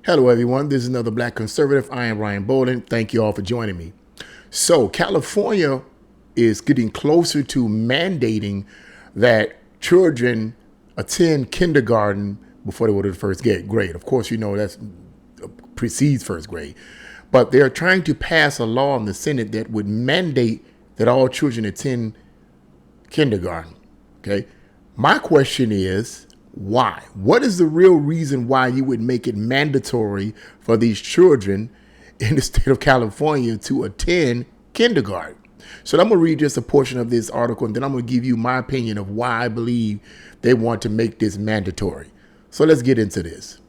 Hello, everyone. This is another Black Conservative. I am Ryan Bolden. Thank you all for joining me. So, California is getting closer to mandating that children attend kindergarten before they go to the first grade. Of course, you know that precedes first grade. But they're trying to pass a law in the Senate that would mandate that all children attend kindergarten. Okay. My question is, why? What is the real reason why you would make it mandatory for these children in the state of California to attend kindergarten? So I'm going to read just a portion of this article, and then I'm going to give you my opinion of why I believe they want to make this mandatory. So let's get into this.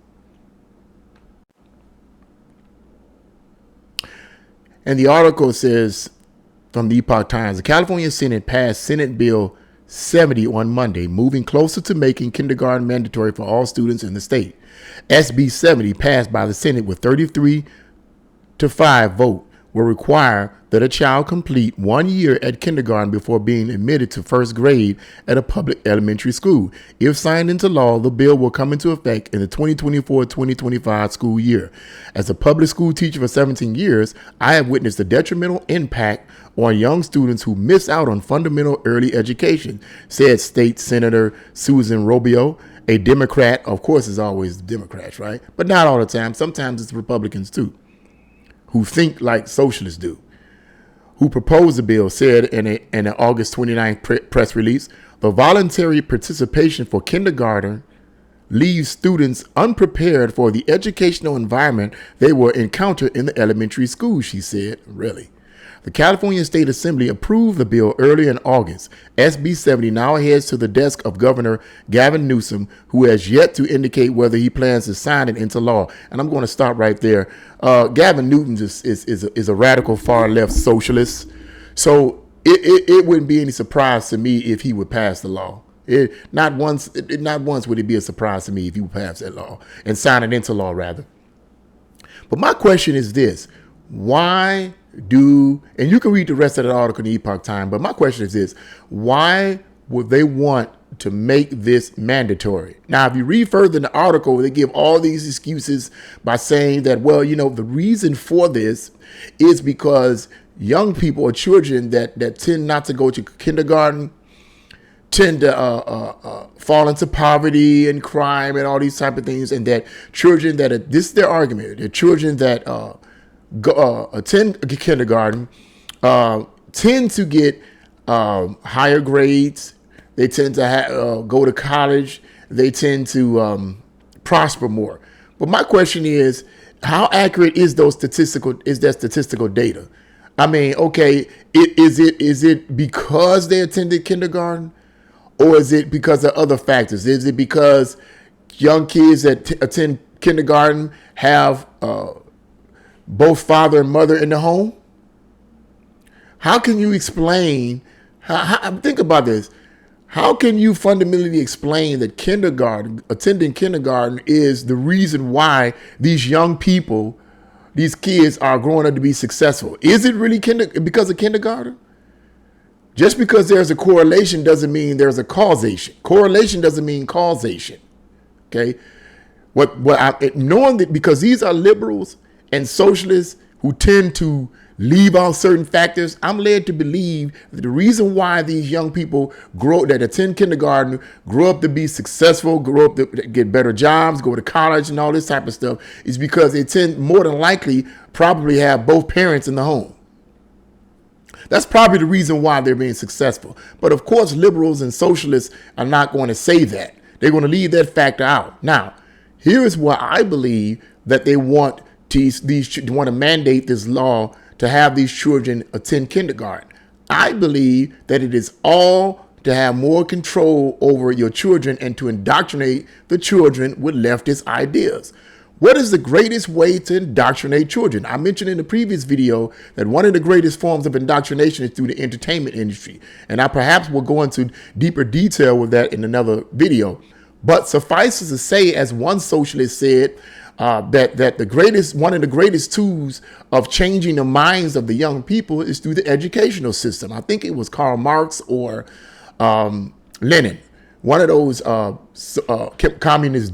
And the article says from the Epoch Times, the California Senate passed Senate Bill 70 on Monday, moving closer to making kindergarten mandatory for all students in the state. SB 70, passed by the Senate with 33-5 vote, will require that a child complete 1 year at kindergarten before being admitted to first grade at a public elementary school. If signed into law, the bill will come into effect in the 2024-2025 school year. As a public school teacher for 17 years, I have witnessed the detrimental impact on young students who miss out on fundamental early education, said State Senator Susan Rubio, a Democrat. Of course, it's always Democrats, right? But not all the time. Sometimes it's Republicans, too, who think like socialists do, who proposed the bill, said in an August 29th press release, the voluntary participation for kindergarten leaves students unprepared for the educational environment they will encounter in the elementary school, she said. Really? The California State Assembly approved the bill early in August. SB 70 now heads to the desk of Governor Gavin Newsom, who has yet to indicate whether he plans to sign it into law. And I'm going to stop right there. Gavin Newsom is a radical far-left socialist. So it wouldn't be any surprise to me if he would pass the law. Not once would it be a surprise to me if he would pass that law and sign it into law, rather. But my question is this. Why and you can read the rest of the article in the Epoch Time, but my question is this: why would they want to make this mandatory? Now, if you read further in the article, they give all these excuses by saying that, well, you know, the reason for this is because young people or children that tend not to go to kindergarten tend to fall into poverty and crime and all these type of things, and that children this is their argument, the children that attend kindergarten tend to get higher grades. They tend to go to college. They tend to prosper more. But my question is, how accurate is that statistical data? I mean, okay, is it because they attended kindergarten, or is it because of other factors? Is it because young kids that attend kindergarten have both father and mother in the home? How can you explain, think about this, how can you fundamentally explain that attending kindergarten is the reason why these young people, these kids are growing up to be successful? Is it really because of kindergarten? Just because there's a correlation doesn't mean there's a causation. Correlation doesn't mean causation, okay? Knowing that, because these are liberals and socialists who tend to leave out certain factors, I'm led to believe that the reason why these young people that attend kindergarten grow up to be successful, grow up to get better jobs, go to college and all this type of stuff is because they tend more than likely probably have both parents in the home. That's probably the reason why they're being successful. But of course, liberals and socialists are not going to say that. They're going to leave that factor out. Now, here is why I believe that they want to mandate this law to have these children attend kindergarten. I believe that it is all to have more control over your children and to indoctrinate the children with leftist ideas. What is the greatest way to indoctrinate children? I mentioned in the previous video that one of the greatest forms of indoctrination is through the entertainment industry. And I perhaps will go into deeper detail with that in another video. But suffice it to say, as one socialist said, that one of the greatest tools of changing the minds of the young people is through the educational system. I think it was Karl Marx or Lenin, one of those communist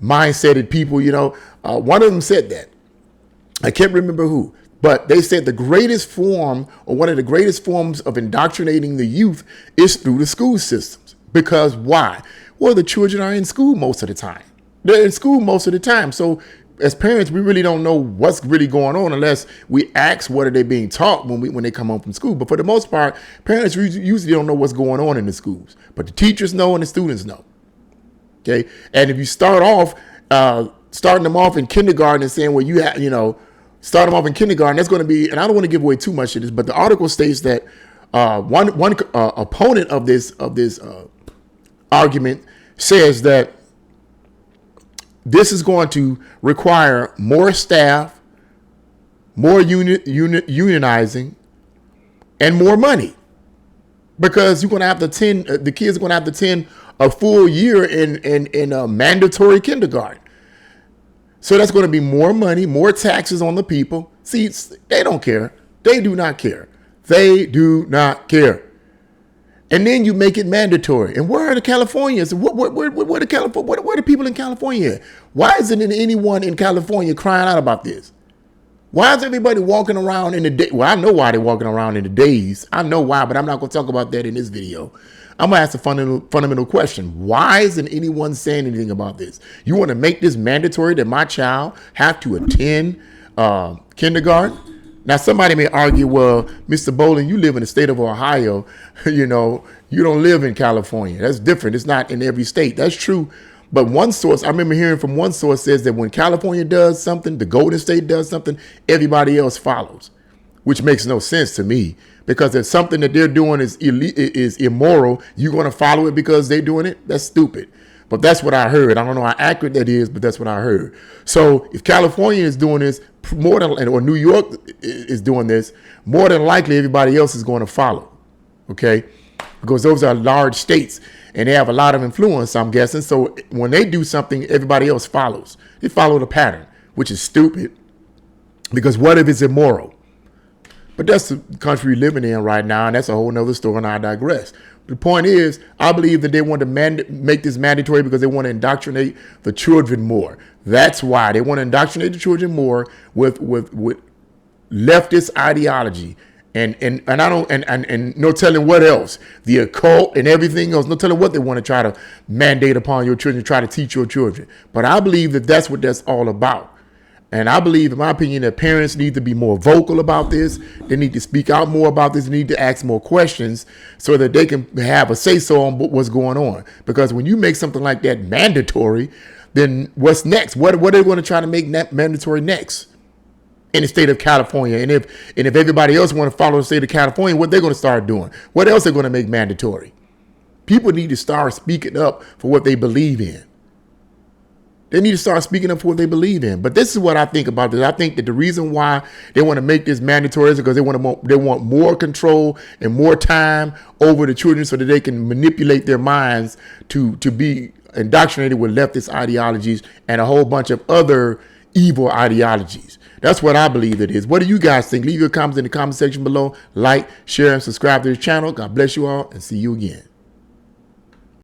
mindseted people. One of them said that. I can't remember who, but they said the greatest form, or one of the greatest forms of indoctrinating the youth, is through the school systems. Because why? Well, the children are in school most of the time. They're in school most of the time. So as parents, we really don't know what's really going on unless we ask what are they being taught when they come home from school. But for the most part, parents usually don't know what's going on in the schools. But the teachers know and the students know. Okay, and if you start off starting them off in kindergarten and saying, well, start them off in kindergarten, that's going to be, and I don't want to give away too much of this, but the article states that one opponent of this argument says that this is going to require more staff, more unionizing, and more money, because you're going to have to attend. The kids are going to have to attend a full year in a mandatory kindergarten. So that's going to be more money, more taxes on the people. See, they don't care. They do not care. They do not care. And then you make it mandatory. And where are the Californians? Where the people in California? Why isn't anyone in California crying out about this? Why is everybody walking around in the day? Well, I know why they're walking around in the days. I know why, but I'm not going to talk about that in this video. I'm going to ask a fundamental question. Why isn't anyone saying anything about this? You want to make this mandatory that my child have to attend kindergarten? Now, somebody may argue, well, Mr. Bowling, you live in the state of Ohio. You don't live in California. That's different. It's not in every state. That's true. But one source, I remember hearing from one source, says that when California does something, the Golden State does something, everybody else follows, which makes no sense to me. Because if something that they're doing is immoral, you're going to follow it because they're doing it? That's stupid. But that's what I heard. I don't know how accurate that is, but that's what I heard. So if California is doing this or New York is doing this, more than likely everybody else is going to follow. Okay? Because those are large states and they have a lot of influence, I'm guessing. So when they do something, everybody else follows. They follow the pattern, which is stupid. Because what if it's immoral? But that's the country we're living in right now, and that's a whole nother story, and I digress. The point is, I believe that they want to make this mandatory because they want to indoctrinate the children more. That's why they want to indoctrinate the children more with leftist ideology, and no telling what else, the occult and everything else. No telling what they want to try to mandate upon your children, try to teach your children. But I believe that that's what that's all about. And I believe, in my opinion, that parents need to be more vocal about this. They need to speak out more about this. They need to ask more questions so that they can have a say-so on what's going on. Because when you make something like that mandatory, then what's next? What are they going to try to make mandatory next in the state of California? And if everybody else want to follow the state of California, what they're going to start doing? What else are they going to make mandatory? People need to start speaking up for what they believe in. They need to start speaking up for what they believe in. But this is what I think about this. I think that the reason why they want to make this mandatory is because they want more control and more time over the children so that they can manipulate their minds to be indoctrinated with leftist ideologies and a whole bunch of other evil ideologies. That's what I believe it is. What do you guys think? Leave your comments in the comment section below. Like, share, and subscribe to the channel. God bless you all, and see you again.